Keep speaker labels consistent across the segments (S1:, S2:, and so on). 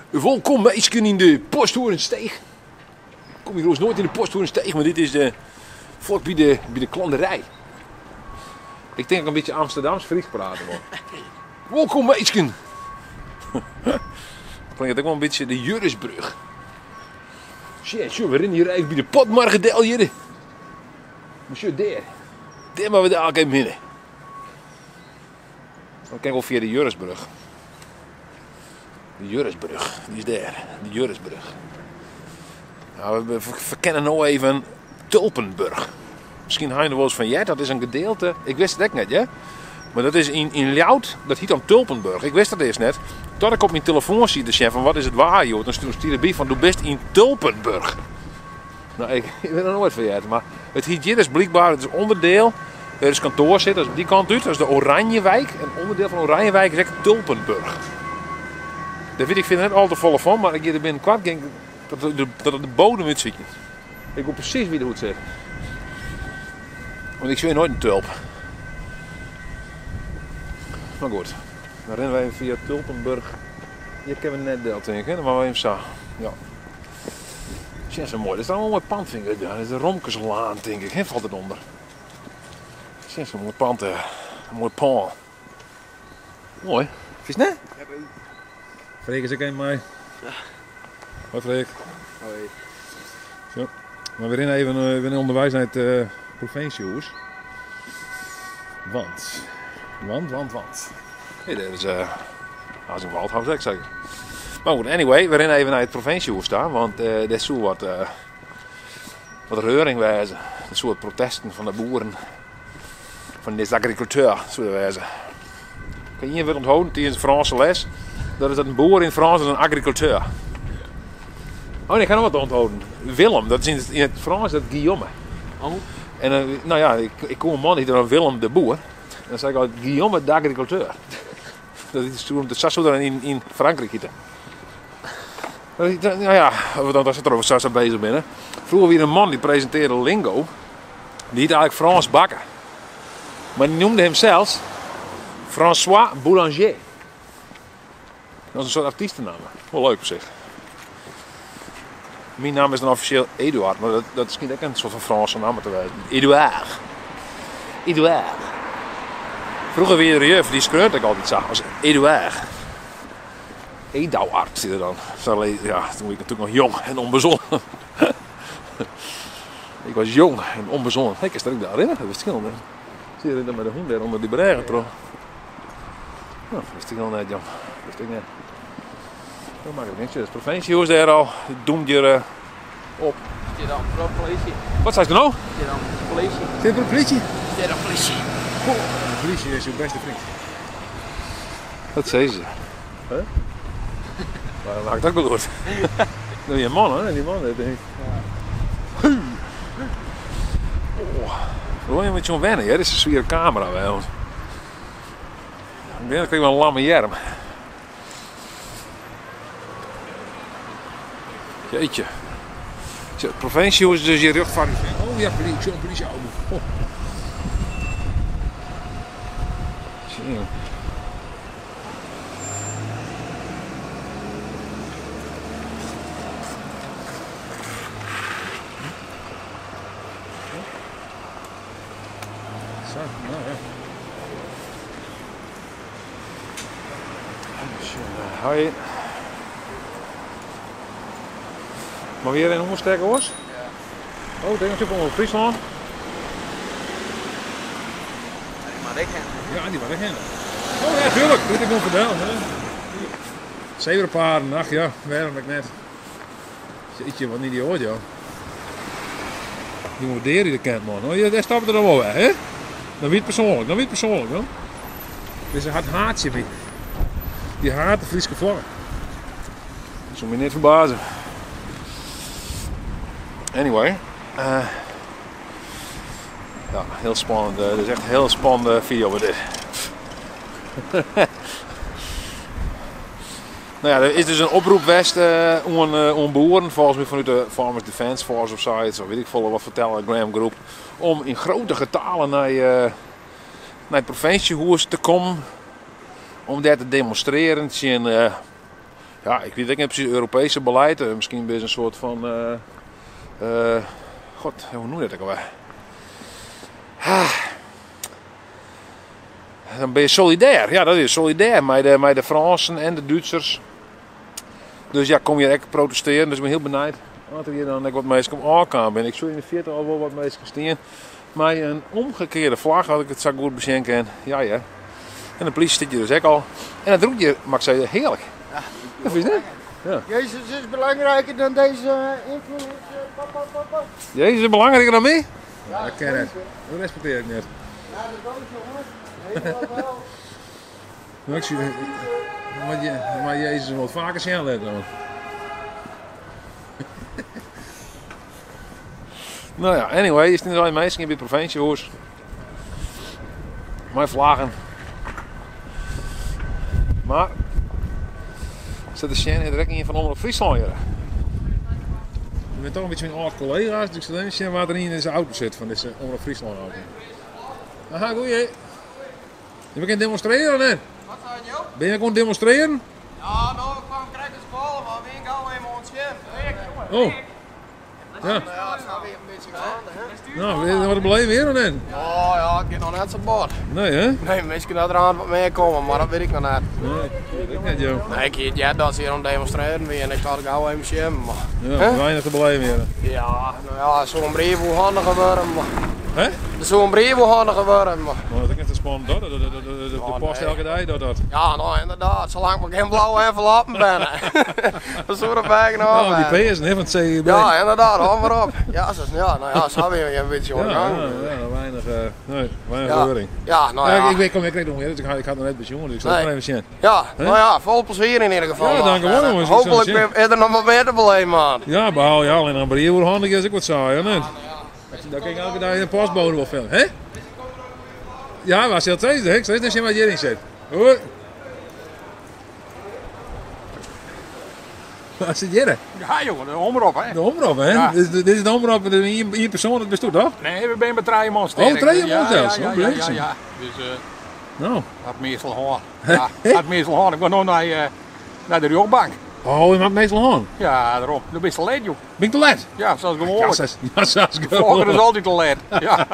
S1: Welkom meisje in de Posthoornsteeg. Kom je trouwens nooit in de Posthoornsteeg, maar dit is vlak bij de klanderij. Ik denk dat ik een beetje Amsterdams Fries praten wil. Welkom meisje. Klinkt ook wel een beetje de Jurisbrug. Shit, we rennen hier even bij de potmargedel hier. Monsieur, daar maar we daar ook even binnen. Dan kijk ik wel via de Jurisbrug. De Jurisbrug, die is daar. De Jurisbrug. Nou, we verkennen nou even Tulpenburg. Misschien ga je er wel eens van, ja, dat is een gedeelte. Ik wist het ook net, ja. Maar dat is in Ljout, dat heet dan Tulpenburg. Ik wist dat eerst net. Tot ik op mijn telefoon zie de chef van, wat is het waar, joh. Dan stuurde hij bij van, doe best in Tulpenburg. Nou, ik ben er nooit vergeten, maar het heet hier dus blijkbaar, het is onderdeel. Er is kantoor zit, dat is die kant uit, dat is de Oranjewijk. En onderdeel van Oranjewijk is echt Tulpenburg. Daar vind ik net al te volle van, maar ik er binnenkwam, denk dat het de bodem uit ziet. Ik weet precies wie er goed zit. Want ik zie nooit een tulp. Maar goed, dan rennen wij via Tulpenburg. Hier kunnen we net deelt denk ik, dan gaan we even zo. Ja. Dat is zo mooi. Dat is dan een mooi pand, vind ik. Dat is de Romkeslaan, denk ik. Hè, valt het onder. Dat is zo'n mooi pand, een mooi pand. Mooi. Vind je het net? Ja, Freek is ook een mij. Ja. Hoi Freek.
S2: Hoi.
S1: Zo. Maar we rennen even onderwijs naar het provinciehuis. Want. Hey, dat is een waldhuis, ik zeker. Maar goed, anyway, we rennen even naar het provinciehuis staan, want er is zo wat reuring wijzen. Een soort protesten van de boeren, van deze agriculteur, zo wijzen. Kan je hier weer onthouden, die is een Franse les. Dat is een boer in Frans, dat is een agriculteur. Oh nee, ik ga nog wat onthouden. Willem, dat is in het Frans dat Guillaume.
S2: Oh.
S1: En nou ja, ik kom een man die dan Willem de boer. En dan zeg ik altijd Guillaume de agriculteur. Dat is toen de Sasso dan in Frankrijk hitte. Nou ja, dat zit er over Sasso bezig binnen. Vroeger weer een man die presenteerde lingo. Die heette eigenlijk Frans Bakker. Maar die noemde hem zelfs François Boulanger. Dat is een soort artiestennaam. Wel leuk op zich. Mijn naam is dan officieel Eduard, maar dat is niet een soort van Franse naam te wijzen. Eduard. Vroeger weer de juf, die schreeuwde ik altijd zag, was Eduard. Edouard zit er dan. Ja, toen was ik natuurlijk nog jong en onbezonnen. Ik was jong en onbezonnen. Kijk, is dat ook daarin? Dat wist ik al niet. Zie je dat met de hond daar onder die bergen, trouw? Nou, dat wist ik al net, jong. Dat wist ik net. Dat maakt het niks. Het provinciehuis daar al. Het doemt je op.
S2: Zit dan voor de politie?
S1: Wat zei je nou?
S2: Zit dan voor de politie?
S1: Zit voor de politie?
S2: Zit dan politie?
S1: Oh, de politie is uw beste vriend. Dat zei ze. Huh? Maar dat maakt ook wel goed. Dat is een man, hè? Die man, dat denk ik. Ja. Oh. Hoe je met zo'n wennen, hè? Dit is een zware camera bij ons. Ik denk dat ik wel een lamme jerm. Jeetje. Het provinciehuis is dus je rug van. Oh ja, zo'n politieauto. Oh. Zie je. Zo, nou ja. Hoi. Maar weer in Hoorsterke was? Ja. Oh, denk je op Friesland?
S2: Maar ik ken.
S1: Ja, die was ik heen. Oh ja, tuurlijk, dat ik nog vertellen. Zevenpaarden, ach ja, waarom ik net. Jeetje, wat niet die hoort, joh. Die moet die de kent, man. Oh, daar stapt er dan wel weg, hè? Dan weet het persoonlijk, hoor. Dus hij had haatje mee. Die haat de Friese vlaggen. Dat zou me niet verbazen. Anyway. Ja, heel spannend. Dit is echt een heel spannende video met dit. Nou ja, er is dus een oproep west aan boeren, volgens mij vanuit de Farmers Defence Force of zoiets, of weet ik veel wat vertellen, Telegram groep, om in grote getalen naar het provinciehuis te komen, om daar te demonstreren, zien Ja, ik weet niet precies Europese beleid. Misschien is een soort van... God, hoe noem je dat ook alweer? Dan ben je solidair. Ja, dat is solidair met de Fransen en de Duitsers. Dus ja, kom je echt protesteren. Dus ik ben heel benieuwd wat er hier dan wat mensen op aankomen ben. Ik zou in de 40 al wel wat mensen staan. Maar een omgekeerde vlag had ik het zo goed beschenken. Ja. En de politie zit je dus ook al. En dat roept je, mag ik zeggen, heerlijk.
S3: Ja,
S1: dat vind je niet? Ja.
S3: Jezus is belangrijker dan deze invloed.
S1: Jezus is belangrijker dan mij?
S3: Ja,
S1: dat ken ik. Dat respecteer ik niet.
S3: Ja, dat is ook jongen. Weet je wel.
S1: Maar ik zie maar Jezus is wat vaker snel dan. Nou ja, anyway, je staat in meisjes in het provinciehuis. Mijn vlaggen. Maar zit de Sjen direct in van Omroep Friesland hier. Ik ben toch een beetje mijn oud collega's, dus ik zie wat er in deze auto zit van deze Omroep Friesland auto. Aha, goeie. Je bent gaan demonstreren, hè?
S2: Wat zijn jou?
S1: Ben je gewoon demonstreren?
S2: Ja, nou, ik kwam krijgen scholen, maar wie gaan we even ons scherm?
S1: Oh. Ja.
S2: Ja, dat is weer een beetje gaande, hè?
S1: Nou, weet je wat het beleven weer dan in?
S2: Oh ja, ik heb nog net zo bord.
S1: Nee, hè?
S2: Nee, misschien dat er aan wat meer komen, maar dat weet ik nog net.
S1: Nee, weet ik niet, joh.
S2: Nee, ik weet ja, dat ze hier aan het demonstreren weer en ik had gauw even scherm.
S1: Ja,
S2: Hè?
S1: weinig te beleven weer.
S2: Ja, nou ja, zo'n brief hoe handig geworden, maar.
S1: Hè?
S2: Zo'n brief hoe handig geworden, maar.
S1: Maar dat is echt te spannend, hoor. De post
S2: nee.
S1: elke dag, dat.
S2: Ja, nou inderdaad, zolang ik geen blauwe enveloppen ben. Dat is hoe dat bijgenomen.
S1: Nou, die PS, hè, van het CEB.
S2: Ja, inderdaad, hou maar op. Ja, nou ja, zo hebben we een beetje
S1: ja,
S2: omgang.
S1: weinig
S2: Ja.
S1: reuring.
S2: Ja, nou
S1: Ja,
S2: ja.
S1: ik krijg nog meer, dus ik had nog net pensioen, dus ik zal
S2: Nee.
S1: het maar even zien.
S2: Ja, nou ja, vol plezier in ieder geval.
S1: Ja,
S2: man.
S1: dank u wel,
S2: En,
S1: jongens.
S2: hopelijk
S1: Ik zal het
S2: is er nog wat meer te beleven, man.
S1: Ja, behoud ja, alleen een brief voor handig is ik wat saai, hè? Daar kijk ik elke dag in de postbode wel veel, hè? Ja, waar zit deze? Ik steeds als je wat hierin zit. Hoor. Waar zit jij?
S4: Ja jongen, de omroep hè.
S1: De omroep, hè?
S4: Ja.
S1: Dit is de omroep, in persoon, dat best toch?
S4: Nee, we zijn met 3 man sterk.
S1: Oh, 3 man
S4: Ja,
S1: zelfs?
S4: Ja,
S1: Oh,
S4: ja, ja,
S1: bliksem.
S4: ja. Dus
S1: Nou.
S4: dat meestal hoor. Ja, dat meestal hoor. Ik ga nog naar de rechtbank.
S1: Oh, je maakt meestal aan.
S4: Ja, daarom. Dan ben je te laat joh.
S1: Ben ik te laat?
S4: Ja, zoals
S1: Ja,
S4: gewoonlijk.
S1: zoals
S4: Vroeger is altijd te laat. Ja.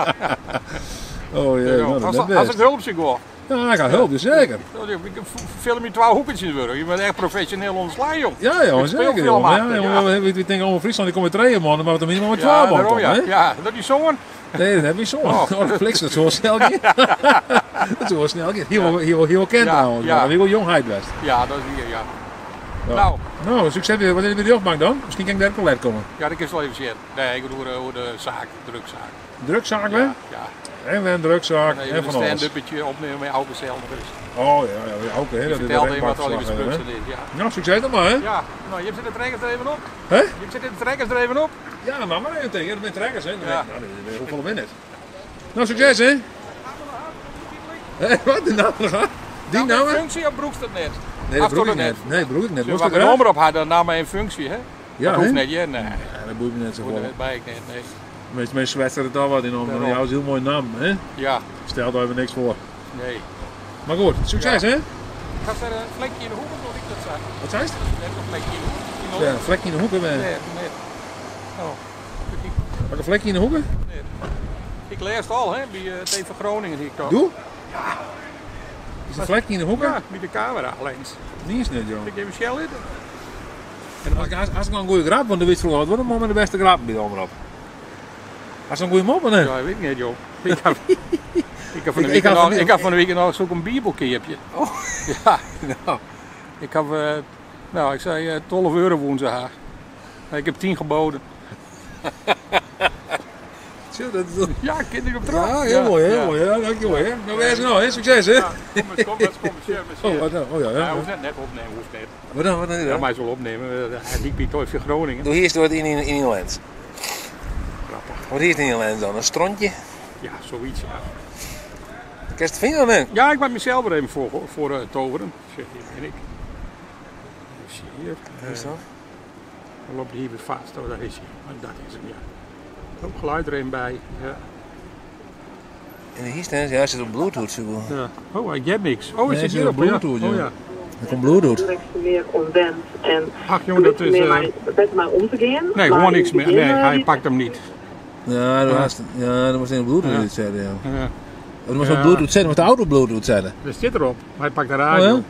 S1: Oh jee, nou,
S4: Als
S1: dat
S4: ik
S1: best.
S4: hulp zie gewoon.
S1: Ja, ik ga hulp, dus zeker.
S4: Ik film je 2 hoekjes worden. Je bent echt professioneel onderslaan joh.
S1: Ja, jongen,
S4: Ik speel
S1: zeker.
S4: veel
S1: Jongen. Ja,
S4: maken,
S1: jongen, we denken allemaal Friesland, die komen met 3 mannen, maar we hebben minimaal met 12
S4: Ja,
S1: mannen.
S4: daarom ja.
S1: hè?
S4: Ja, dat is zo'n.
S1: Nee, dat heb je zo. Oh, dat fliks, dat zo snel gaat. Dat zo snel gaat. Hier kent
S4: Ja,
S1: trouwens,
S4: ja.
S1: maar heel jongheid best.
S4: Ja, dat is hier ja.
S1: Ja.
S4: Nou.
S1: Nou, succes weer. Wat is de rechtbank dan? Misschien kan ik daar ook wel komen.
S4: Ja, dat kan je wel even zien. Nee, ik bedoel hoe de zaak, drukzaak.
S1: Drukzaak, hè?
S4: Ja, ja.
S1: En weer een drukzaak
S4: Nee,
S1: en
S4: een
S1: van alles.
S4: stand-uppetje opnemen met oude cel nog eens.
S1: Oh ja, ook hè.
S4: Je
S1: Dat is de
S4: vertelde hem wat al
S1: rechtbankverslag,
S4: even
S1: hè?
S4: spruksen is, ja.
S1: Nou, succes dan maar, hè?
S4: Ja, nou, je zit de trekkers er even op.
S1: Hè?
S4: Je zit de trekkers er even op.
S1: Ja, maar even tegen. Dat zijn trekkers, hè?
S4: Ja.
S1: Nou, hoeveel ben het? Nou, succes, hè? Hé, wat? Die nou nog aan? Die nou, hè?
S4: Functie of broekst het net?
S1: Nee, dat
S4: Afdoen
S1: broek ik
S4: het
S1: net. Nee, broek ik net.
S4: Als
S1: Moest
S4: we
S1: ik
S4: een
S1: eruit?
S4: nummer op hadden, dan nam hij een functie, hè?
S1: Ja,
S4: Dat hoeft
S1: hè?
S4: net, ja, nee.
S1: Ja, dat boeit me net zo
S4: Moet er
S1: vol.
S4: net bij, ik net, nee.
S1: Meestal zwetsen het al wat in om.
S4: Daarom.
S1: Jou is een heel mooi naam, hè?
S4: Ja,
S1: Stel daar even niks voor.
S4: nee.
S1: Maar goed, succes,
S4: Ja.
S1: hè?
S4: Gaat er een vlekje in de hoek of wat ik dat zei?
S1: Wat zei je?
S4: Net een vlekje in de hoek. In de
S1: Ja,
S4: hoek.
S1: een vlekje in de hoeken.
S4: Nee, nee. Oh,
S1: Wat een vlekje in de hoeken?
S4: nee. Ik lees het al, hè, bij het even Groningen hier toch?
S1: Doe? Is een vlekje in de hoeken?
S4: Ja, bij de camera alleen.
S1: Die is net, joh.
S4: Ik even shell in.
S1: En als ik nou een goede grap, want dan weet je vroeger, wat wordt met de beste grap bij de omroep? Als een goede mop, hè?
S4: Ja, weet ik niet, joh. Ik heb van de
S1: Ik had van die-
S4: week nog van de week nog zo'n bibelkeertje.
S1: Oh.
S4: Ja,
S1: Nou,
S4: ik heb, nou, ik zei 12 euro woensdag. Ik heb 10 geboden.
S1: zie je dat?
S4: Ja, kinderen op terug.
S1: Ja, heel mooi, heel mooi. Ja, dankjewel, hè? Nou, wees nou, hè? Succes, hè?
S4: Ja, kom eens commercieel.
S1: Oh, wat dan? Oh ja,
S4: Ja,
S1: ja.
S4: hoeft net opnemen, hoeft niet.
S1: Wat dan? Wat dan?
S4: Ja, maar eens wel opnemen. Hij liep hier toch voor Groningen.
S1: Doe hier het in je lens.
S4: Grappig.
S1: Wat is het in je lens dan? Een strontje?
S4: Ja, zoiets, ja.
S1: Kan je het vinden dan?
S4: Ja, ik ben mezelf er even voor toveren. Zeg, hier ben ik. Zie je hier.
S1: Wat is dat?
S4: Dan loopt hij hier weer vast. Oh, daar is hij. En dat is hem, ja. Ook geluid er een bij. Ja.
S1: En hier staan ze, ja, zit op Bluetooth zo.
S4: Ja. Oh, ik heb niks. Oh, is
S1: Nee,
S4: het
S1: ze
S4: hier op?
S1: hebben Bluetooth,
S4: Ja. Oh
S1: ja.
S4: ja.
S1: Er komt bloed uit.
S5: meer ontwend en
S4: Ach jongen, dat is...
S5: met maar om te gaan.
S4: nee, gewoon niks meer. Nee, hij pakt hem niet.
S1: Ja, er was een bloed uit uitzetten. Ja.
S4: Ja.
S1: Er was een bloed uitzetten, was de auto bloed uitzetten.
S4: Dat zit erop. Hij pakt de radio.
S1: Oh,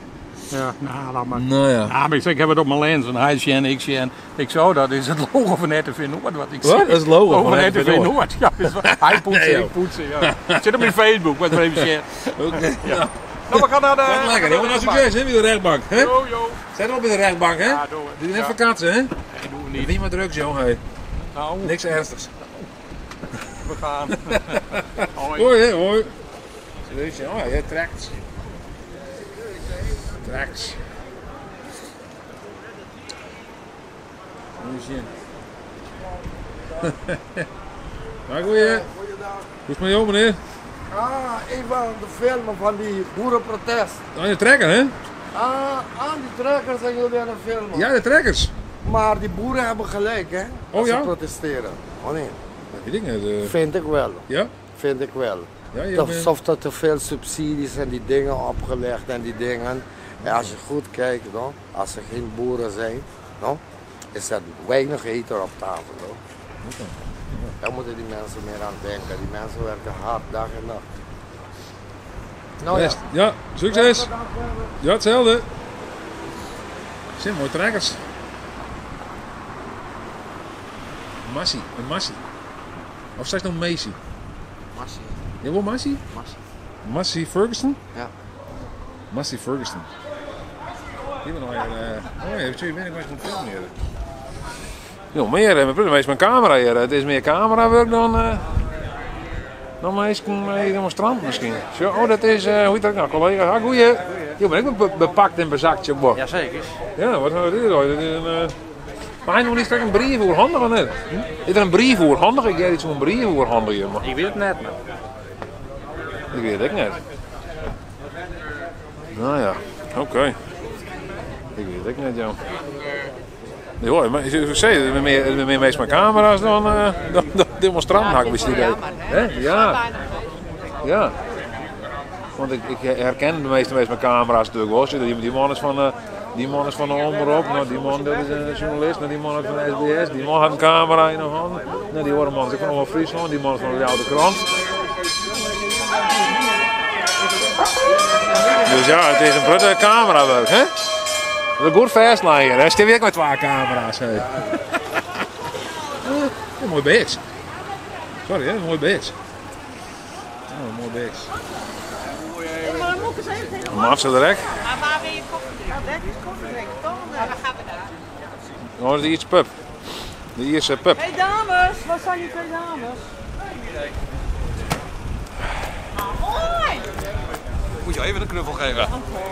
S4: ja, nou, laat maar.
S1: Nou ja.
S4: Ja, maar ik zeg, ik heb het op mijn lens en hij is en ik zie en ik zo, dat is het logo van RTV Noord wat ik zie.
S1: Wat? Dat is het logo
S4: van
S1: van
S4: RTV
S1: RTV Noord.
S4: Noord. Ja, dus hij poetsen,
S1: Nee, joh.
S4: ik poetsen. Ja. Het zit op mijn Facebook, wat we even share.
S1: Oké.
S4: Ja. Nou, we gaan naar de...
S1: Gaat lekker, jongen. Nou, succes, hè, bij de rechtbank. Hè?
S4: Yo, yo.
S1: Zet op in de rechtbank, hè?
S4: Ja, doe het.
S1: Doe je
S4: Ja.
S1: even katsen, hè?
S4: Nee, doen we niet.
S1: Niet meer drugs, jongen. Hey.
S4: Nou,
S1: Niks ernstigs.
S4: we gaan. Hoi.
S1: Hoi, hè, hoi. Serieus, oh, je trekt. Trekt. Moet je zien. Maar goeie. Hoe is het met jou, meneer?
S3: Ik wil de filmen van die boerenprotest.
S1: Aan je trekker, hè?
S3: Aan die trekkers zijn jullie aan het filmen.
S1: Ja, de trekkers.
S3: Maar die boeren hebben gelijk, hè?
S1: Oh,
S3: Als
S1: ja?
S3: ze protesteren. Oh nee.
S1: Dat weet ik niet.
S3: Vind ik wel.
S1: Ja?
S3: Vind ik wel.
S1: Ja, je bent...
S3: Alsof er te veel subsidies en die dingen opgelegd en die dingen. En als je goed kijkt, no, als er geen boeren zijn, no, is er weinig eten op tafel. No. Daar moeten die mensen meer aan denken. Die mensen werken hard, dag en nacht. Nou
S1: Best. Ja, succes. Ja, hetzelfde. Zijn mooie trekkers. Massie, een Massie. Of zeg je nou Macy?
S3: Massie.
S1: Je wil Massie?
S3: Massie.
S1: Massie Ferguson?
S3: Ja.
S1: Massie Ferguson. Die ben al oh, je weet ik wat ik film hier. Jo, meer, mijn mijn camera hier. Het is meer camerawerk dan meestal demonstrant misschien. Zo, oh, dat is, hoe heet dat nou, collega? Ah, goeie. Jo, ben ik ook bepakt en bezakt, joh.
S2: Jazeker.
S1: Ja, wat nou dit is? Dit is een, maar hij nog niet straks een brief handig of niet? Is er een brief handig? Ik heb iets van een brief handig hier, maar
S2: Ik weet het net, man.
S1: ik weet het niet. Nou ja, oké. Ik weet het niet, joh. Nee, hoor, maar ik zei, meer meest mijn camera's dan demonstranten had ik misschien. Ja. Ja. Want ik herken de meeste mijn camera's natuurlijk wel. Die man is van die de Omroep, nou, die man dat is een journalist, nou, die man is van de SBS, die man had een camera in de hand. Nou, die andere man is van Friesland, die man is van de Oude Krant. Dus ja, het is een prutte camerawerk, hè? Een goed verslaan hier, hè? Stel weer met 2 camera's, hè? Een mooi beeks. Sorry, hè? Een mooi beeks. Oh, een mooi beeks.
S6: Maar dan moet ik eens even tegen
S1: Een maatse direct.
S6: Maar waar wil je koffie drinken? Dat is koffie drinken, toch? Ja, dan gaan we daar.
S1: Oh, dat is de Ierse pub. De Ierse pub.
S6: Hé dames, wat zijn die 2 dames? Mooi!
S2: Moet je even een knuffel geven?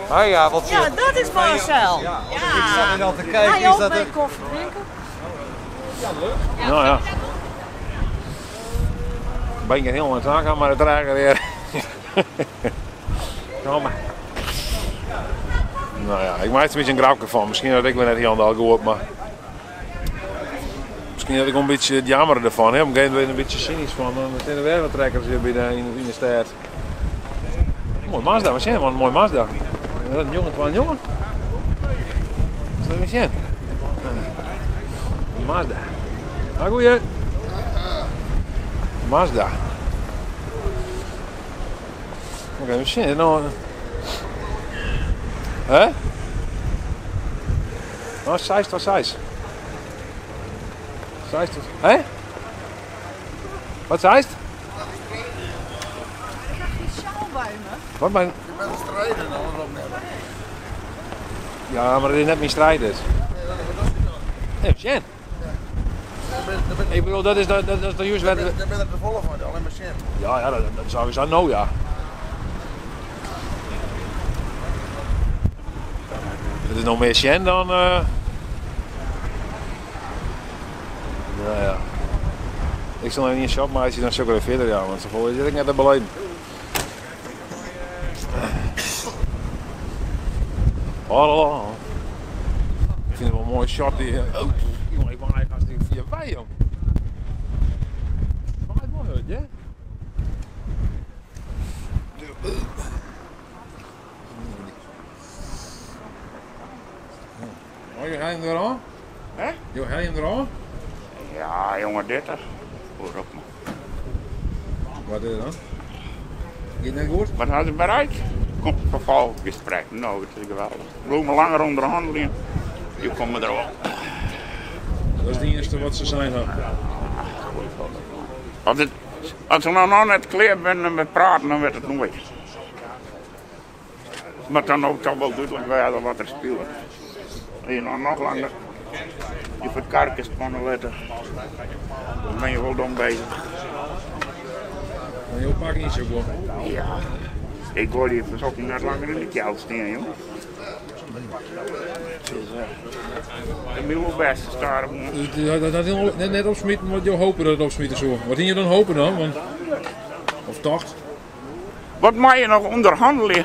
S2: Ah ja, wat
S6: Ja, dat is Marcel. Ja.
S2: ik zat er al te
S6: Ga
S2: kijken.
S6: je
S2: Is
S6: ook
S2: dat
S6: mee
S2: een...
S6: koffie drinken?
S1: Nou ja. Ben je heel aan het zaken, maar het dragen weer. Kom maar. Nou ja, ik maak er een beetje een grapje van. Misschien had ik wel net heel aan gehoord, maar. Misschien had ik wel een beetje het jammer ervan. Hè? Op een gegeven moment een beetje cynisch van. Dan zijn de werveltrekkers hier in de stad. Mooi Mazda, wat zijn, man? Mooi Mazda. Dat is een jongen, een jongen. Wat is dat? Mazda. Ah, goeie. Mazda. Oké, we zien het nou. Hè? Nou, size was size. Size was. Hè? Wat size?
S6: Ik heb geen sjaal bij me.
S1: Wat mijn.
S3: Je bent een strijder dan erop net.
S1: Ja, maar dat is net mijn strijders. Nee, Sjen. Ik bedoel, dat is de juist wat.
S3: Daar ben je de volle van, alleen maar shit.
S1: Ja, dat zou je zeggen, nou ja. Het is nog meer Sjen dan. Nou ja. Ik zal nog niet in shop, maar als je dan chocolade verder, ja, want zo vol zit ik net te beleiden. Hallo. Ik vind het wel een mooi shot die. Oh, jongen, ik mag eigenlijk hartstikke via wij, jong. Maar het mooi uit, hè? Oh, je gaat hem er aan?
S7: Hè?
S1: Je gaat hem er aan?
S7: Ja, jongen, 30. Hoor op me.
S1: Wat is het dan? Gaat het goed?
S7: Wat hadden ze bereikt? Komt een vervolggesprek. Nou, het is geweldig. Bloemen langer onderhandelingen. Je komt me erop.
S1: Dat is het eerste wat ze zijn dan.
S7: Als we nou net klaar zijn en we praten, dan werd het nooit. Maar dan ook toch wel duidelijk werden wat er speelt. En je nou nog langer je voor het karkens spannen letten, dan ben je wel dom bezig.
S1: Maar je pak niet zo goed.
S7: Ja, ik hoor die verzokking net langer in de kjeld staan, joh. De nieuwe beste staren.
S1: Dat net opsmieten wat je hopen dat het opsmieten zo. Wat ging je dan hopen dan? Want, of dacht?
S7: Wat mag je nog onderhandelen?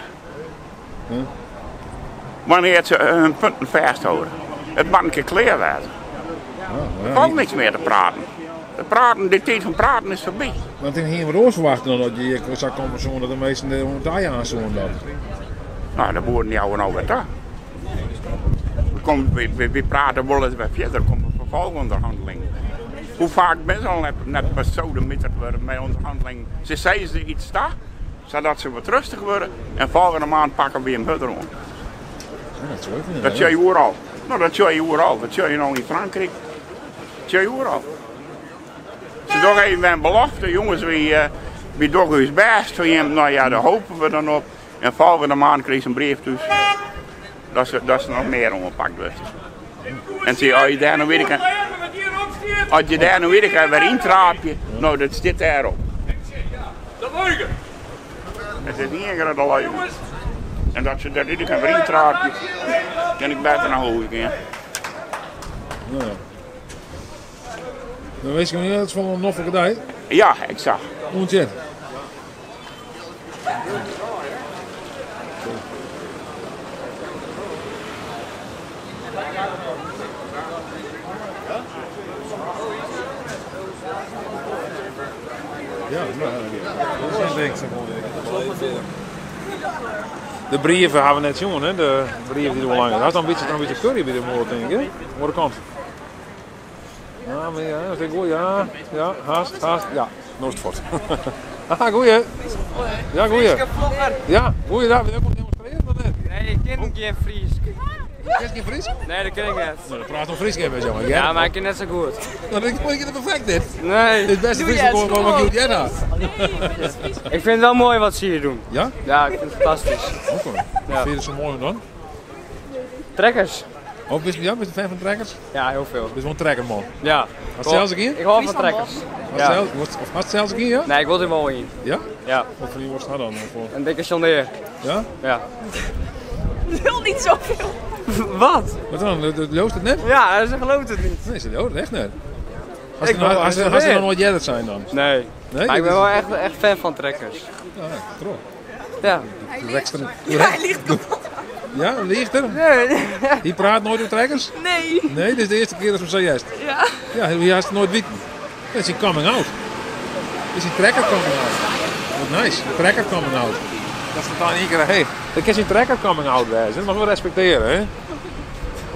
S7: Wanneer ze hun punten vasthouden. Het mag een keer klaar werden. Er valt niks meer te praten. De tijd van praten is voorbij.
S1: Maar ik ging wat oors verwachten dan dat je zou komen zo dat de meesten de daar aan zo dat.
S7: Nou, dat worden jou nou weer daar. We praten wel eens weer verder, er komt een vervolgonderhandeling. Hoe vaak ben je al net besodemieterd worden met onderhandeling? Ze zeggen ze iets daar, zodat ze wat rustig worden en volgende maand pakken we een butter om. Dat zie je overal. Nou, dat zie je overal. Dat zie je nou in Frankrijk. Dat zie je overal. Ze toch even een belofte, jongens, wie doen ons best. Nou ja, daar hopen we dan op. En volgende maand kreeg ze een brief dus dat ze nog meer omgepakt wordt. En ze als je daar nou weer intraap je, nou dat zit daarop.
S8: Dat leugen!
S7: Het is niet een grote leugen. En dat ze daar weer intraap je, kan ik beter naar hoog gaan.
S1: Ja. Dan weet je niet dat het van een noffe gedij.
S7: Ja, ik zag.
S1: Ontzettend. Ja, dat is denk ik. De brieven hebben we net jongen, hè? De brieven die er wel lang zijn. Dat is dan een beetje curry bij de moord, denk ik, hè? Aan de kant. Ja, maar ja, dat is goed, ja. Ja, haast, ja. Nooit fort. Ah, goeie. Ja, goeie. Ja, goeie, daar. Wil je ook demonstreren of net?
S2: Nee, ik ken geen Fries.
S1: Ken je geen Fries?
S2: Nee, dat ken ik niet.
S1: Nou, dan praat nog Fries hebben, jongen.
S2: Ja, maar ik ken net zo goed.
S1: Nou, dan vind je het perfect, dit.
S2: Nee.
S1: Dit is beste Fries gewoon wat jij daar.
S2: Ik vind het wel mooi wat ze hier doen.
S1: Ja?
S2: Ja, ik vind het fantastisch.
S1: Oké.
S2: Ja.
S1: Vind je het zo mooi dan?
S2: Trekkers?
S1: Oh, ben je een fan van trekkers?
S2: Ja, heel veel.
S1: Je bent wel een trekkerman.
S2: Ja.
S1: Had het zelfs een keer?
S2: Ik hou van trekkers. Ja.
S1: Of had het zelfs een keer, ja?
S2: Nee, ik wil er wel in.
S1: Ja?
S2: Ja.
S1: Wat voor die was dat dan?
S2: Een dikke chandelier.
S1: Ja?
S2: Ja.
S6: Ik wil niet zoveel.
S2: Wat?
S1: Wat dan? Loost het net?
S2: Ja, ze gelooft het niet.
S1: Nee, ze loopt echt net. Als ze dan nooit jij dat zijn dan?
S2: Nee.
S1: Nee?
S2: Maar ik ben wel echt fan van trekkers.
S1: Ja, klopt.
S2: Ja.
S6: Hij ligt kapot.
S1: Ja, ligt er?
S6: Nee.
S1: Die praat nooit over trekkers?
S6: Nee.
S1: Nee, dit is de eerste keer dat ze hem zojuist.
S6: Ja.
S1: Ja, wie haast nooit weten. Dat is een coming out. Dat is een trekker coming out. Wat nice, een trekker coming out. Dat staat dan in één keer, hé, dat is een trekker coming out wezen. Dat mag we respecteren, hè? Een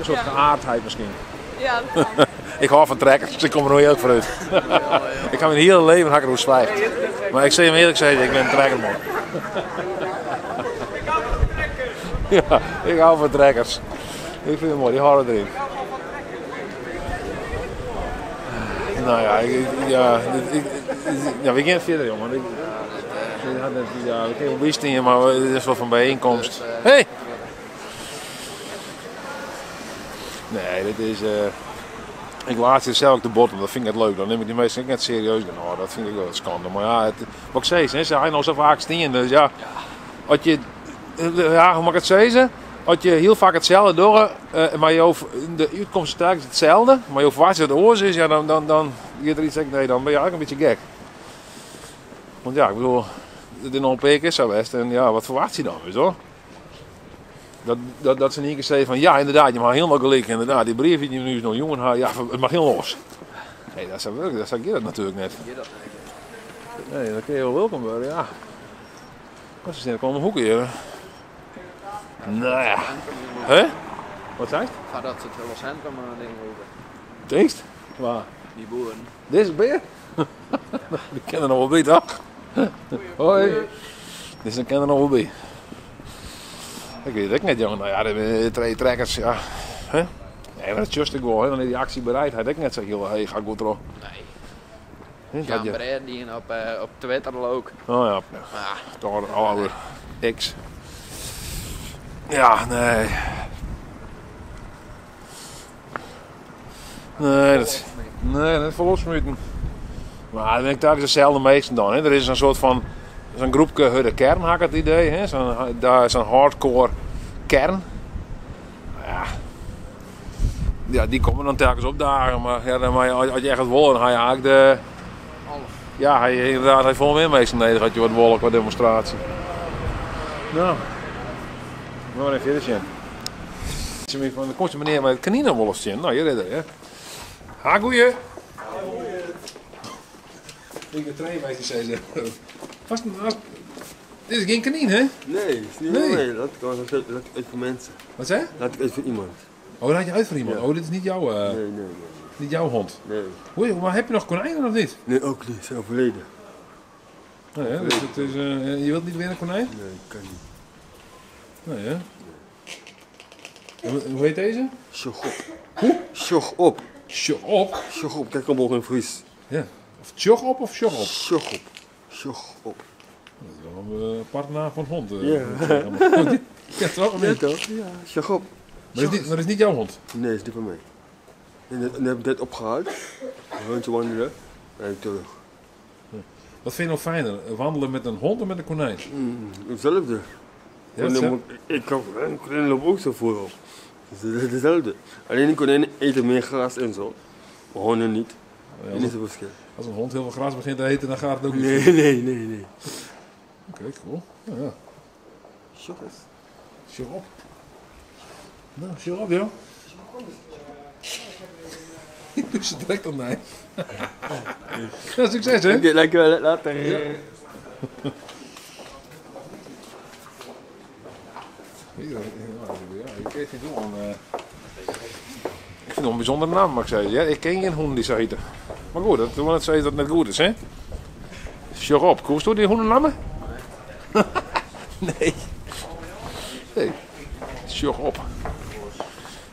S1: soort geaardheid misschien.
S6: Ja, dat kan.
S1: Ik hou van trekkers, dus ik kom er nog heel erg vooruit. Ik ga mijn hele leven hakken hoe zwijgt. Maar ik zeg hem eerlijk zeggen, ik ben een trekkerman. Ja, ik hou van trekkers. Ik vind het mooi, die houden erin. Nou ja, we gaan verder, jongen. We kunnen best in, maar het is wel van bijeenkomst. Hey! Nee, dit is... Ik laat ze zelf de bottom, dat vind ik het leuk. Dan neem ik die meesten net serieus. Nou, dat vind ik wel een schande. Maar ja, wat ik zei, ze gaan nou zo vaak staan. Dus ja, als je... Ja, hoe mag ik het zeggen? Als je heel vaak hetzelfde door, maar de uitkomst is telkens hetzelfde, maar je verwacht dat het oors is, ja, dan je er iets zegt, nee, dan ben je eigenlijk een beetje gek. Want ja, ik bedoel, de non-peek is zo best en ja, wat verwacht je dan, weet je wel? Dat ze niet keer zeggen van, ja, inderdaad, je mag helemaal gelijk, inderdaad, die brief die je nu nog jongen had, ja, het mag heel los. Nee, dat zou je dat natuurlijk net. Nee, dan kun je wel welkom worden, ja. Wat is dit? Er komen hoeken hier. Nou ja. Hè? Wat zei je?
S2: Van dat ze het hele centrum ding hoeven.
S1: Deze? Waar?
S2: Die boeren.
S1: Deze beer? Die kennen nog wel bij, toch? Hoi. Deze kennen nog wel bij. Ik weet het ook niet, jongen. Nou ja, de twee trekkers, ja. Huh? Nee, dat is juist ik wel. Wanneer die actie bereid had ik net zeg, joh, hey, ga goed erop.
S2: Nee. Jan Breed die op Twitter ook.
S1: Oh ja, toch ouder X. Ja, nee. Nee, dat is vol opsmuten. Maar dan ben ik daar hetzelfde meesten dan. Hè. Er is een soort van, zo'n groepje de kern, had ik het idee. Hè. Daar is een hardcore kern. Ja, die komen dan telkens opdagen. Maar ja, als je echt het wil, dan ga je eigenlijk de... Ja, inderdaad, hij vol meer meesten nodig. Had je wat wolk, wat demonstratie. Nou, maar even verder zien. Dan komt je meneer met het kaninenwolf zien. Nou, je redt er, hè. Ha, goeie. Ik ben trainmeester, zei ze. Vast een... Dit is geen kanien, hè?
S9: Nee, is niet nee. Dat uit voor mensen.
S1: Wat zei je?
S9: Laat ik uit voor iemand.
S1: Oh, dat had je uit voor iemand? Ja. Oh, dit is niet jouw...
S9: Nee.
S1: Niet jouw hond?
S9: Nee.
S1: Maar heb je nog konijnen of niet?
S9: Nee, ook niet. Ze zijn overleden.
S1: Nee, hè? Dus het is, je wilt niet weer een konijn?
S9: Nee, kan niet.
S1: Nee, hè? Hoe heet deze?
S9: Sjog op.
S1: Hoe?
S9: Sjog op.
S1: Sjog op?
S9: Sjog op. Kijk omhoog in Fries.
S1: Ja. Of sjog op of sjog op?
S9: Sjog op. Sjog op.
S1: Dat is wel een aparte naam van hond.
S9: Ja.
S1: Ja, toch? Of niet?
S9: Ja, toch? Ja, sjog op.
S1: Maar dat is niet jouw hond?
S9: Nee, dat is niet van mij. En dan heb ik dit opgehaald. Een rondje wandelen. En terug.
S1: Wat vind je nou fijner? Wandelen met een hond of met een konijn?
S9: Hetzelfde.
S1: Ja,
S9: ik kan konijnen lopen ook zo voorop. Het is hetzelfde. Alleen die konijnen eten meer gras en zo. Maar honden niet.
S1: Ja,
S9: dat is het verschil.
S1: Als een hond heel veel gras begint te eten, dan gaat het ook niet.
S9: Nee.
S1: Oké, cool. Nou ja.
S9: Sjog eens.
S1: Sjog op. Nou, sjog op, joh. Ik doe ze direct op mij. Ja, succes, hè?
S9: Oké, dankjewel. Later. Ja.
S1: Ik weet niet hoe. Ik vind het een bijzondere naam, maar ik zei. Ja, ik ken geen honden die zo heten. Maar goed, dat wil het zeggen dat het net goed is, hè? Sjog op. Koest door die hondennamen? Nee. Sjog op.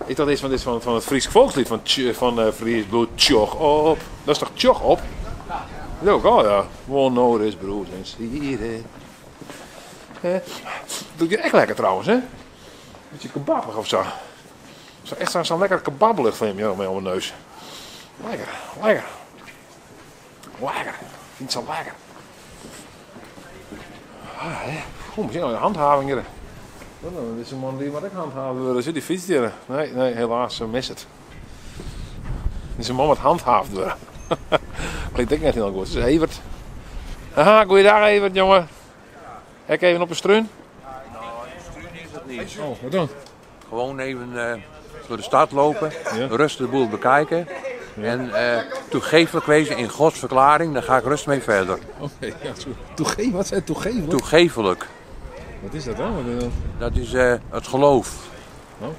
S1: Ik dacht eens van het Fries volkslied van Fries bloed. Sjog op. Dat is toch tjog op? Dat ook al, ja. Woonnodig broers en sieren. Doe je echt lekker trouwens, hè? Beetje kebabbig of zo. Zo echt zo'n lekker kebabbelig van je met mijn neus. Lekker. Niet zo lekker. Goed, misschien nog een handhaving hier. Dit is een man die wat ik handhaven wil. Zit die fiets hier? Nee, helaas, ze mis het. Dit is een man wat handhaafd wordt. Klinkt ik net heel goed. Het is Evert. Aha, goeiedag Evert, jongen. Kijk even op een struin.
S10: Nou, een struin is het niet.
S1: Oh, wat dan?
S10: Gewoon even door de stad lopen, rustig de boel bekijken. Ja. En toegeeflijk wezen in Gods verklaring, daar ga ik rustig mee verder.
S1: Oké, ja, wat zei toegeeflijk?
S10: Toegeeflijk.
S1: Wat is dat dan?
S10: Dat is het geloof.
S1: Oké.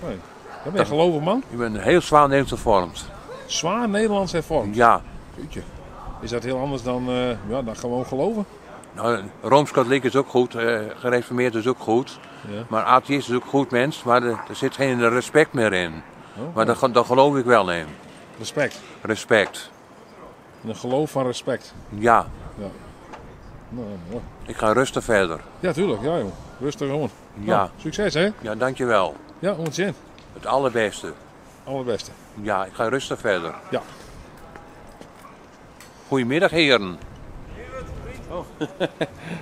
S1: Ben je een gelovig man?
S10: Ik ben heel zwaar Nederlands hervormd.
S1: Zwaar Nederlands hervormd?
S10: Ja.
S1: Jeetje. Is dat heel anders dan gewoon geloven?
S10: Nou, Rooms-Katholiek is ook goed, gereformeerd is ook goed. Ja. Maar atheïst is ook goed mens, maar er zit geen respect meer in. Oh, maar daar geloof ik wel in. Respect.
S1: Een geloof van respect?
S10: Ja.
S1: Nou, mooi.
S10: Ik ga rustig verder.
S1: Ja, tuurlijk. Ja, joh. Rustig gewoon.
S10: Ja.
S1: Nou, succes, hè?
S10: Ja, dankjewel.
S1: Ja, ontzettend.
S10: Het allerbeste.
S1: Allerbeste.
S10: Ja, ik ga rustig verder.
S1: Ja.
S10: Goedemiddag, heren.
S1: Oh.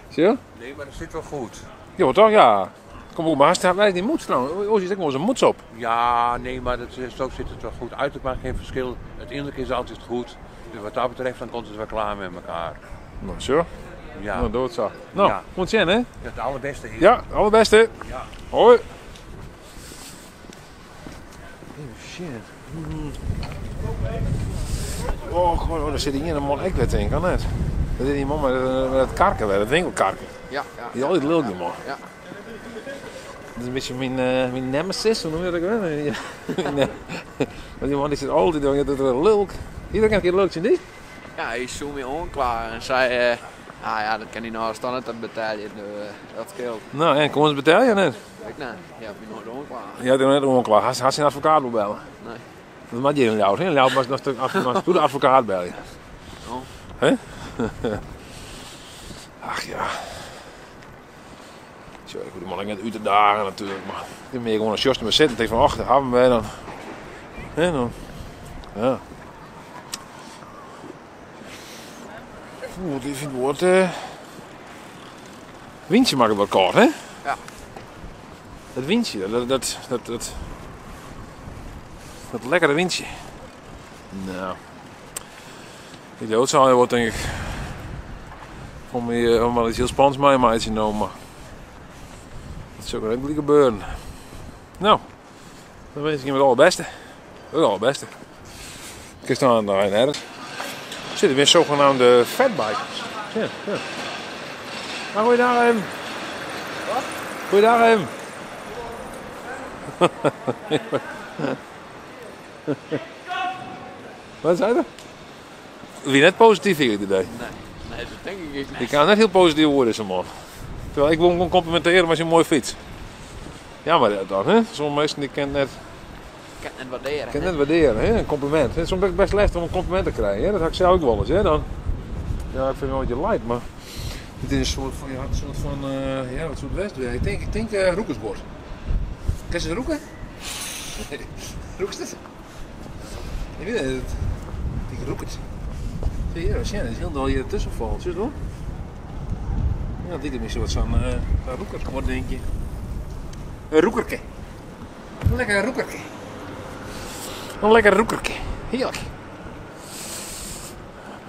S1: Zie je?
S10: Nee, maar dat zit wel goed.
S1: Ja, toch? Ja. Kom op, maar staat die moed trouwens. Oh, je zit gewoon zijn moeds op.
S10: Ja, nee, maar zo zit het wel goed. Uiterlijk maakt geen verschil. Het innerlijk is altijd goed. Dus wat dat betreft, dan komt het wel klaar met elkaar.
S1: Nou, zo.
S10: Ja.
S1: Nou, doe het zo. Nou,
S10: ja.
S1: ontzettend, hè?
S10: Ja, het allerbeste hier.
S1: Ja, het allerbeste.
S10: Ja.
S1: Hoi.
S10: Oh, shit.
S1: Oh, gewoon, daar zit hier een man ik weet denk ik, net. Dat is die man met het karken, het winkelkarken.
S2: Ja.
S1: Die is altijd leuk, die man.
S2: Ja.
S1: Dat is een beetje mijn nemesis, hoe noem je dat ook weer? Want die man die zit altijd doen, dat er leuk. Iedereen kent een leukje niet?
S2: Ja, hij is zo mee onklaar en zei, ja, dat kan hij nou staan het betalen, dat scheelt.
S1: Nou, en kom eens betalen je net?
S2: Ik nee, ja, ik ben nooit onklaar.
S1: Ja, ik ben net onklaar. Had je een advocaat wil bellen?
S2: Nee.
S1: Dat mag je in jou, hè? Jou maar de advocaat bellen.
S2: Oh.
S1: Hè? Ach ja. Zo, ik moet maar net uit de dagen natuurlijk, maar ik heb meer gewoon een shortje maar zitten en denk van, ach, daar hebben wij dan. Hè, dan. Ja. Oeh, dit wordt windje mag het wel kort, hè?
S2: Ja.
S1: Dat windje, dat lekkere windje. Nou. Die doodzaal wordt denk ik om wel iets heel spannends mee maar iets genomen. Dat zou ook niet gebeuren. Nou, dan wens ik je met het allerbeste. Het allerbeste. Ik sta aan de Rijn zitten weer zogenaamde fatbikers. Ja, ja. Nou, goeiedag hem. Wat? Goeiedag hem. Wat zei je? Wie net positief hier today?
S2: Nee, dat denk ik niet.
S1: Ik kan net heel positief worden, zo'n man. Terwijl ik wil hem complimenteren met je mooie fiets. Ja, maar dat dan, hè? Sommige mensen die kennen net.
S2: Kan net
S1: waarderen, hè? Een compliment. Het is soms best lastig om een compliment te krijgen, hè? Dat had ik zelf ook wel eens, hè? Dan. Ja, ik vind het wel wat je lijkt, maar. Het is een soort van, ja, wat soort Westweg. Ik denk Roekersbord. Ken je de roeken? Nee. Roekst het? Ik weet het. Ik roek het. Zie je, dat is heel veel hier ertussen valt, zie je het wel? Ja, dit is misschien wat zo'n roeker wordt, denk je. Een roekerke. Een lekker roekerke. Een lekker roekerke. Heerlijk.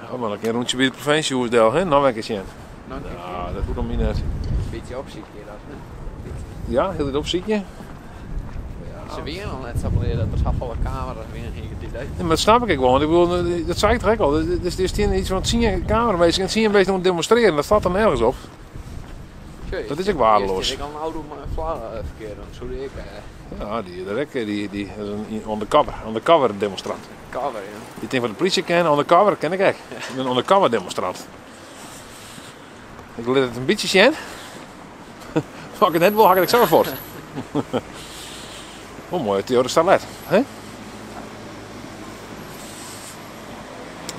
S1: Ga maar een keer een rondje bij de provincie Oersdel, hè? Nou, een keer. Ja, dat doet hem niet net.
S2: Een beetje opziekje dat, hè?
S1: Ja, heel dit opziekje.
S2: Ze weer al net zo dat er zoveel camera's weer in het idee.
S1: Ja, maar dat snap ik wel, want ik bedoel, dat zei ik toch ook al. Dus er is iets van het camerameester en het zien een beetje om te demonstreren, dat staat er nergens op. Dat is ook waardeloos.
S2: Ik kan een auto verkeer doen, zo ik.
S1: Ja, die is een undercover demonstrant.
S2: Cover, ja.
S1: Die denkt van de politie kennen, undercover ken ik echt. Ik ben een undercover demonstrant. Ik let het een beetje zien. Als ik het net wil, hak ik zelf voort. Oh, mooi Toyota Starlet, hè?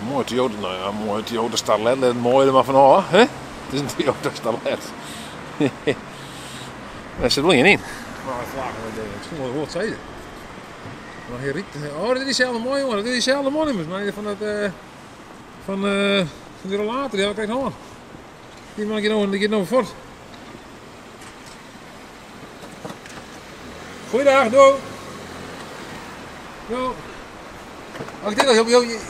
S1: Mooi Toyota, nou ja, mooi Toyota Starlet, let het mooi er maar van af, hè? Het is een Toyota Starlet. Daar zit wel niet in. Maar vlagen we dingen, het is gewoon wat zei je. Maar hij riekt, oh, dat is diezelfde mooi jongen, dat is diezelfde monument, maar van die rollator, die had ik echt nog. Die maak je nog voort. Goeiedag, doe. Doe. Oh, ik denk al,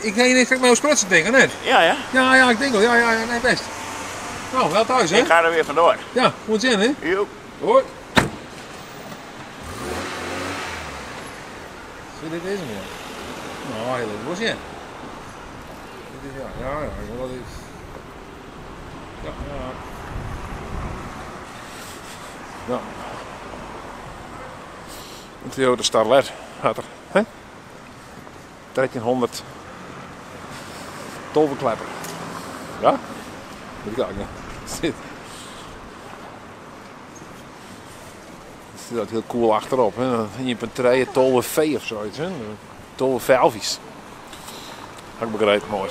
S1: ik ga je niet met sprutsen denken, net?
S7: Ja, ja.
S1: Ja, ik denk al, ja, nee, best. Nou, wel thuis, hè?
S7: Ik ga er weer vandoor.
S1: Ja, moet zien, hè?
S7: Joep.
S1: Hoi. Zie, dit is hem, ja. Nou, heel leuk, was je? Dit is, ja, dat is... Ja. Ja. Een Toyota Starlet had er, hè? 1300 tolverklepper. Ja? Weet ik ook niet. Er zit dat heel cool achterop, hè? Je hebt een trein tolve V of zoiets, hè? Tolve velvies. Had ik begrepen, mooi.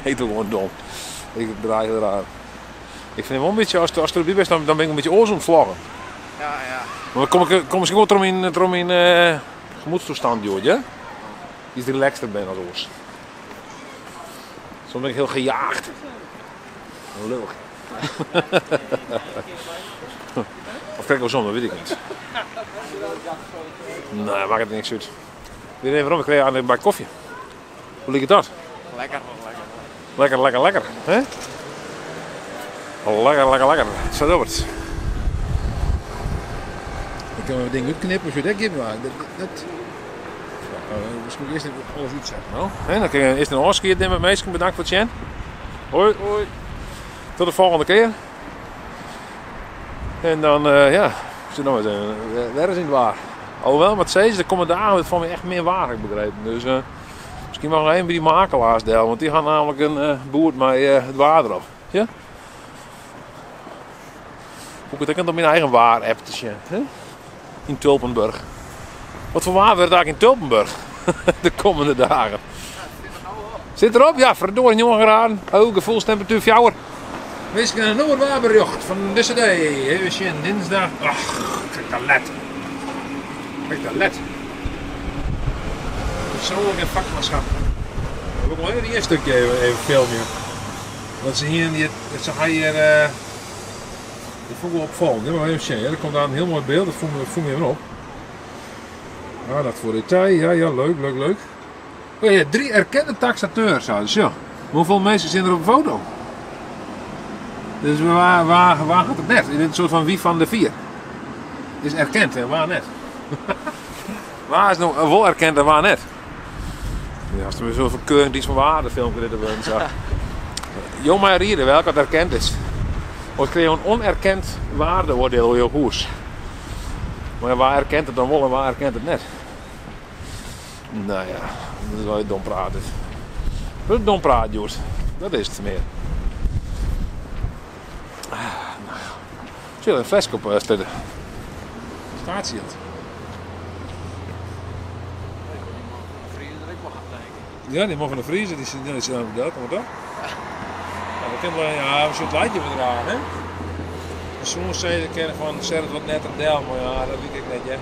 S1: Ik doe gewoon dom. Ik draai eraan. Ik vind hem wel een beetje, als het erbij is, dan ben ik een beetje oors ontvloggen.
S2: Ja.
S1: Maar dan kom misschien ook door mijn gemoedstoestand, joh, ja? Iets relaxter ben als oors. Soms ben ik heel gejaagd. Leuk. Of kijk wel zo, dat weet ik niet. Nee, maakt het niks uit. Weet je even waarom? Ik kreeg aan bij koffie. Hoe ligt dat?
S2: Lekker.
S1: Lekker, hè? Lekker. Zo doet het. kunnen we dingen uitknippen, als je dat geeft. Misschien eerst alles iets zeggen. Nou, dan kun je eerst een afscheid nemen met mensen. Bedankt voor het zien. Hoi. Tot de volgende keer. En dan, waar is niet waar. Alhoewel, met steeds de commentaar, dat vond me echt meer waar, ik begrepen. Dus misschien mag ik even bij die makelaars delen, want die gaan namelijk een boer met het waar erop. Ja? Hoe ik op mijn eigen waar-app te zien. In Tulpenburg. Wat voor waar werd daar in Tulpenburg? De komende dagen. Zit erop? Ja, verdorie jongen geraden. Hoge gevoelstemperatuur 4. Wees een nieuw waarbericht van deze dag. Even zien, dinsdag. Ach, kijk dat led. Kijk dat led. Persoonlijk en vakmanschap. We hebben ook wel een stukje even filmen. Want ze hier, ze gaan hier, dat vond ik wel opvallend. Dat even zien. Er komt daar een heel mooi beeld, dat voel me even op. Ah, dat voor detail, ja, leuk. Oh ja, 3 erkende taxateurs, dus ja. Hoeveel mensen zijn er op een foto? Dus waar gaat het net? In een soort van wie van de 4? Het is erkend en waar net? Waar is nou wel erkend en waar net? Ja, als er weer zo'n verkeuring iets van waarde filmpje dit erbij zag. Jong maar rieden welke het erkend is. Want kreeg een onerkend waardeoordeel heel hoes. Maar waar erkent het dan wel en waar erkent het net? Nou ja, dat is wel dom praten. Dat is dom praten, Joost. Dat is het meer. Zul je een flesje op stellen? Staat ze het? Ja, die mogen van de vriezer, die zijn aan de kom maar toch? Ja, we zullen het lijntje verdragen, hè? Soms zei je van, zet het wat netter del, maar ja, dat weet ik net, ja.